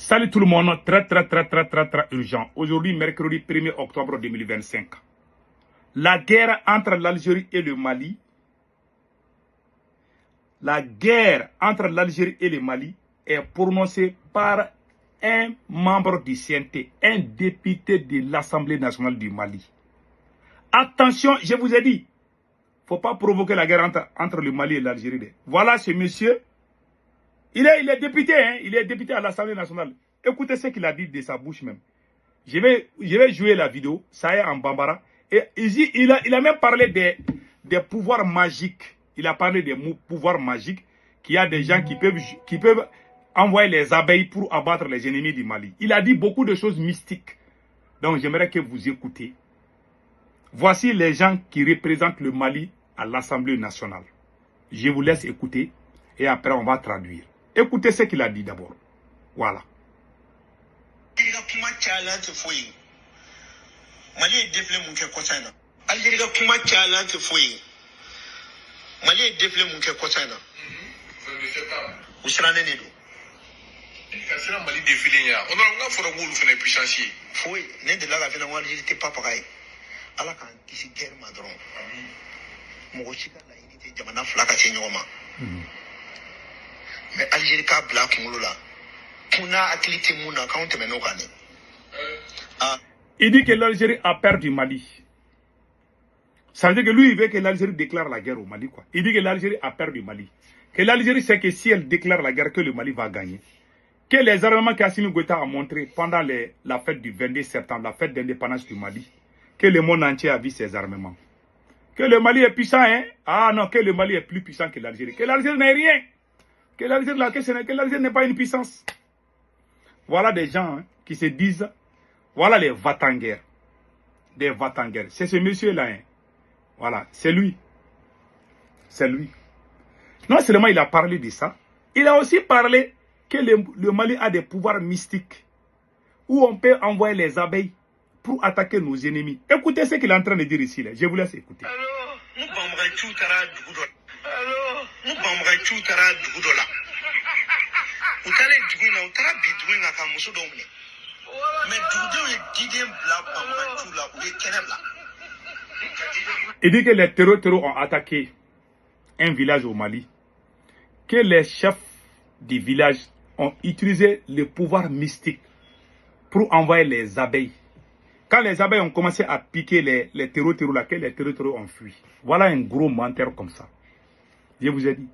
Salut tout le monde, très urgent. Aujourd'hui, mercredi 1er octobre 2025. La guerre entre l'Algérie et le Mali. La guerre entre l'Algérie et le Mali est prononcée par un membre du CNT, un député de l'Assemblée nationale du Mali. Attention, je vous ai dit, il ne faut pas provoquer la guerre entre le Mali et l'Algérie. Voilà ce monsieur. Il est député, hein, il est député à l'Assemblée nationale. Écoutez ce qu'il a dit de sa bouche même. Je vais jouer la vidéo, ça est en bambara. Et ici, il a même parlé des pouvoirs magiques. Il a parlé des pouvoirs magiques, qu'il y a des gens qui peuvent envoyer les abeilles pour abattre les ennemis du Mali. Il a dit beaucoup de choses mystiques. Donc j'aimerais que vous écoutez. Voici les gens qui représentent le Mali à l'Assemblée nationale. Je vous laisse écouter et après on va traduire. Écoutez ce qu'il a dit d'abord. Voilà. Mali est déflé mon cœur quoi ça na. Algérie ka kuma chala te foyi. Mali est déflé mon cœur quoi ça na. Usrane ne do. Ka sira Mali défilé ya. On a fora wulu fene puissance. Foyi ne de la ka fena wali te papa kay. Ala kan kisi guerre ma dron. Mo chika la unité jamana flaka ci ñoma. Mais Algérie ka bla kungulo la. Kuna activité muna ka on te meno kané. Il dit que l'Algérie a perdu le Mali. Ça veut dire que lui, il veut que l'Algérie déclare la guerre au Mali, quoi. Il dit que l'Algérie a perdu le Mali. Que l'Algérie sait que si elle déclare la guerre, que le Mali va gagner. Que les armements qu'Assimi Goïta a montré pendant la fête du 22 septembre, la fête d'indépendance du Mali, que le monde entier a vu ces armements. Que le Mali est puissant, hein? Ah non, que le Mali est plus puissant que l'Algérie. Que l'Algérie n'est rien. Que l'Algérie n'est pas une puissance. Voilà des gens hein, qui se disent... Voilà les va-t-en-guerre. Des va-t-en-guerre. C'est ce monsieur-là. Hein. Voilà, c'est lui. C'est lui. Non seulement il a parlé de ça, il a aussi parlé que le Mali a des pouvoirs mystiques. Où on peut envoyer les abeilles pour attaquer nos ennemis. Écoutez ce qu'il est en train de dire ici. Là. Je vous laisse écouter. Il dit que les terroristes ont attaqué un village au Mali. Que les chefs du village ont utilisé le pouvoir mystique pour envoyer les abeilles. Quand les abeilles ont commencé à piquer les terroristes là, que les terroristes ont fui. Voilà un gros menteur comme ça. Je vous ai dit.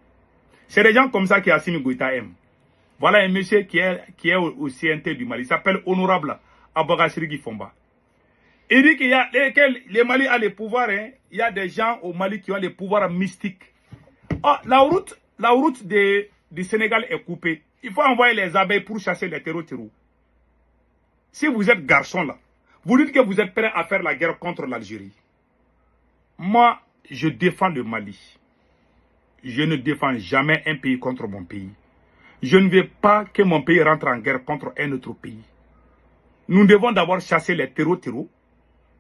C'est des gens comme ça qui Assimi Goïta aime. Voilà un monsieur qui est au CNT du Mali. Il s'appelle Honorable Abogashirigi Fomba. Il dit qu'il y a que le Mali a les pouvoirs. Hein. Il y a des gens au Mali qui ont les pouvoirs mystiques. Oh, la route du Sénégal est coupée. Il faut envoyer les abeilles pour chasser les terreaux. Si vous êtes garçon là, vous dites que vous êtes prêt à faire la guerre contre l'Algérie. Moi, je défends le Mali. Je ne défends jamais un pays contre mon pays. Je ne veux pas que mon pays rentre en guerre contre un autre pays. Nous devons d'abord chasser les terreaux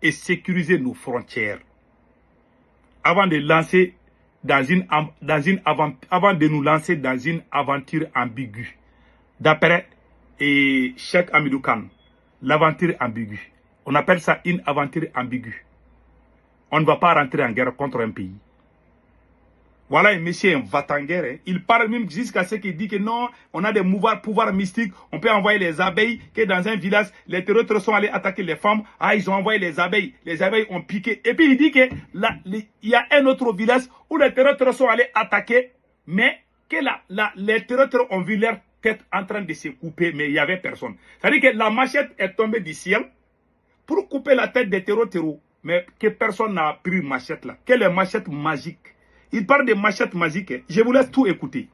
et sécuriser nos frontières. Avant de nous lancer dans une aventure ambiguë. D'après Cheikh Hamidou Kane, l'aventure ambiguë. On appelle ça une aventure ambiguë. On ne va pas rentrer en guerre contre un pays. Voilà un monsieur un va-t-en-guerre. Hein. Il parle même jusqu'à ce qu'il dit que non, on a des pouvoirs mystiques. On peut envoyer les abeilles, que dans un village, les terroristes sont allés attaquer les femmes. Ah, ils ont envoyé les abeilles. Les abeilles ont piqué. Et puis il dit que il y a un autre village où les terroristes sont allés attaquer, mais que les terroristes ont vu leur tête en train de se couper, mais il n'y avait personne. C'est-à-dire que la machette est tombée du ciel pour couper la tête des terroristes, mais que personne n'a pris machette là. Que les machettes magiques. Il parle de machettes magiques. Je vous laisse tout écouter.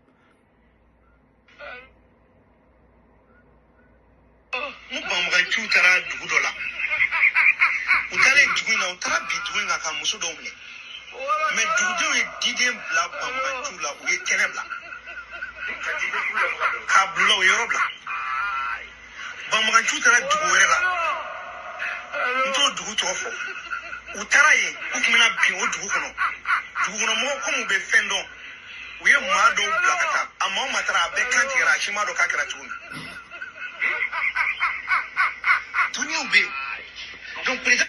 Utaraye ukumina bi odugu kono dugu mo ko mu be fendo we ma do blakata amma matara be kanti ra shima do kakira tun Donc, président.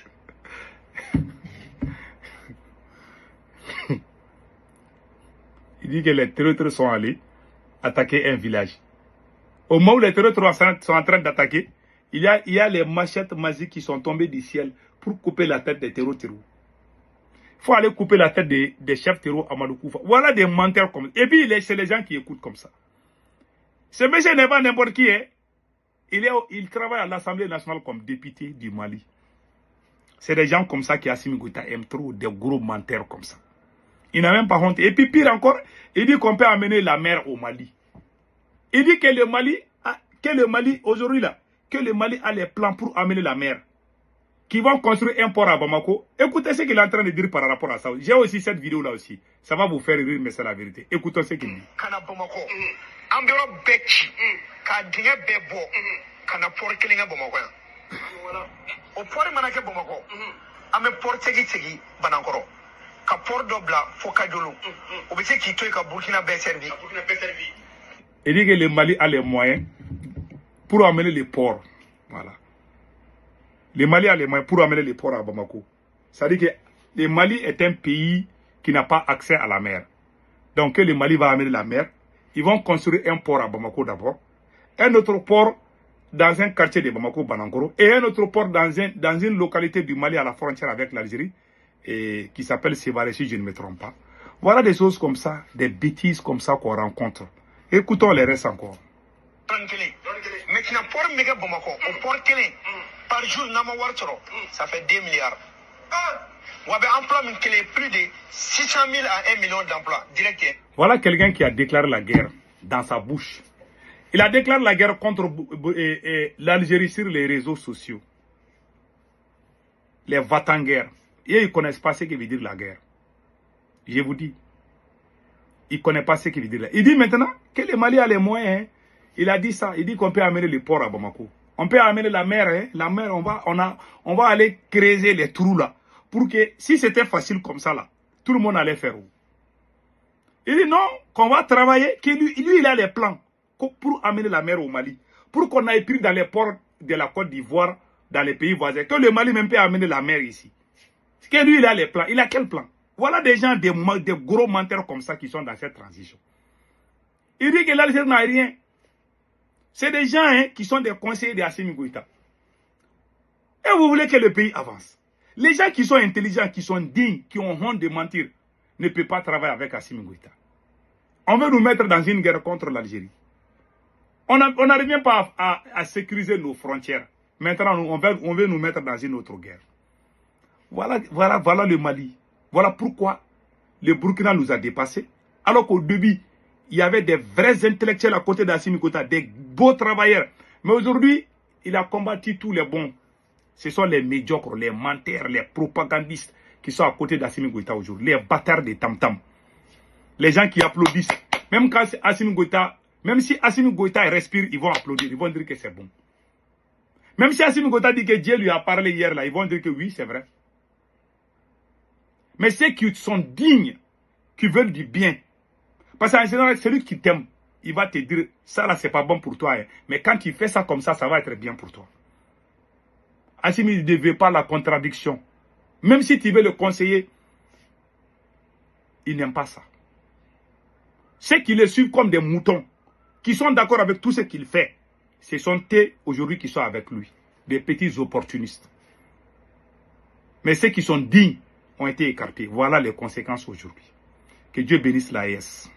Il dit que les terroristes sont allés attaquer un village. Au moment où les terroristes sont en train d'attaquer, il y a les machettes magiques qui sont tombées du ciel pour couper la tête des terroristes. Il faut aller couper la tête des chefs terroristes à Madoukoufa. Voilà des menteurs comme ça. Et puis, c'est les gens qui écoutent comme ça. Ce monsieur n'est pas n'importe qui. Hein. Il travaille à l'Assemblée nationale comme député du Mali. C'est des gens comme ça qui Assimi Goïta aime trop, des gros menteurs comme ça. Il n'a même pas honte. Et puis pire encore, il dit qu'on peut amener la mer au Mali. Il dit que le Mali, aujourd'hui là, que le Mali a les plans pour amener la mer. Qui vont construire un port à Bamako. Écoutez ce qu'il est en train de dire par rapport à ça. J'ai aussi cette vidéo là aussi. Ça va vous faire rire, mais c'est la vérité. Écoutons ce qu'il dit. Kana Bamako. Ambero Beki. Ka dinga bebo. Kana port kelinga Bamako. Au port manake Bamako. Ame port tegi banankoro. Ka port dobla fokadolo. Obese ki toy ka Burkina be servi. Il dit que le Mali a les moyens pour amener les ports. Voilà. Le Mali a les moyens pour amener les ports à Bamako. C'est-à-dire que le Mali est un pays qui n'a pas accès à la mer. Donc, le Mali va amener la mer. Ils vont construire un port à Bamako d'abord. Un autre port dans un quartier de Bamako, Banankoro. Et un autre port dans une localité du Mali à la frontière avec l'Algérie. Qui s'appelle Sévaré, si je ne me trompe pas. Voilà des choses comme ça, des bêtises comme ça qu'on rencontre. Écoutons les restes encore. Maintenant, port méga Bamako, au port Kélé, par jour, ça fait 2 milliards. Wabe emploi plus de 600 000 à 1 million d'emplois directs. Voilà quelqu'un qui a déclaré la guerre dans sa bouche. Il a déclaré la guerre contre l'Algérie sur les réseaux sociaux. Les va-t-en-guerre. Et ils ne connaissent pas ce que veut dire la guerre. Je vous dis. Ils ne connaissent pas ce que veut dire la guerre. Il dit maintenant que le Mali a les moyens. Hein. Il a dit ça. Il dit qu'on peut amener le port à Bamako. On peut amener la mer. Hein. La mer, on va aller creuser les trous là. Pour que, si c'était facile comme ça là, tout le monde allait faire où? Il dit non, qu'on va travailler, que lui, il a les plans pour amener la mer au Mali. Pour qu'on aille pris dans les ports de la Côte d'Ivoire, dans les pays voisins. Que le Mali même peut amener la mer ici. Que lui, il a les plans. Il a quel plan? Voilà des gens, des gros menteurs comme ça qui sont dans cette transition. Il dit que l'Algérie n'a rien. C'est des gens hein, qui sont des conseillers d'Assimi Goïta. Et vous voulez que le pays avance. Les gens qui sont intelligents, qui sont dignes, qui ont honte de mentir, ne peuvent pas travailler avec Assimi Goïta. On veut nous mettre dans une guerre contre l'Algérie. On n'arrive même pas à sécuriser nos frontières. Maintenant, on veut nous mettre dans une autre guerre. Voilà le Mali. Voilà pourquoi le Burkina nous a dépassés. Alors qu'au début, il y avait des vrais intellectuels à côté d'Assimi Goïta, des beaux travailleurs. Mais aujourd'hui, il a combattu tous les bons. Ce sont les médiocres, les menteurs, les propagandistes qui sont à côté d'Assimi Goïta aujourd'hui. Les bâtards des tam-tam. Les gens qui applaudissent. Même quand Assimi Goïta, même si Assimi Goïta respire, ils vont applaudir. Ils vont dire que c'est bon. Même si Assimi Goïta dit que Dieu lui a parlé hier, là, ils vont dire que oui, c'est vrai. Mais ceux qui sont dignes, qui veulent du bien. Parce qu'en général, celui qui t'aime, il va te dire, ça là, c'est pas bon pour toi. Hein. Mais quand tu fais ça comme ça va être bien pour toi. Assimi ne veut pas la contradiction. Même si tu veux le conseiller, il n'aime pas ça. Ceux qui le suivent comme des moutons, qui sont d'accord avec tout ce qu'il fait, ce sont eux aujourd'hui qui sont avec lui. Des petits opportunistes. Mais ceux qui sont dignes ont été écartés. Voilà les conséquences aujourd'hui. Que Dieu bénisse l'AES.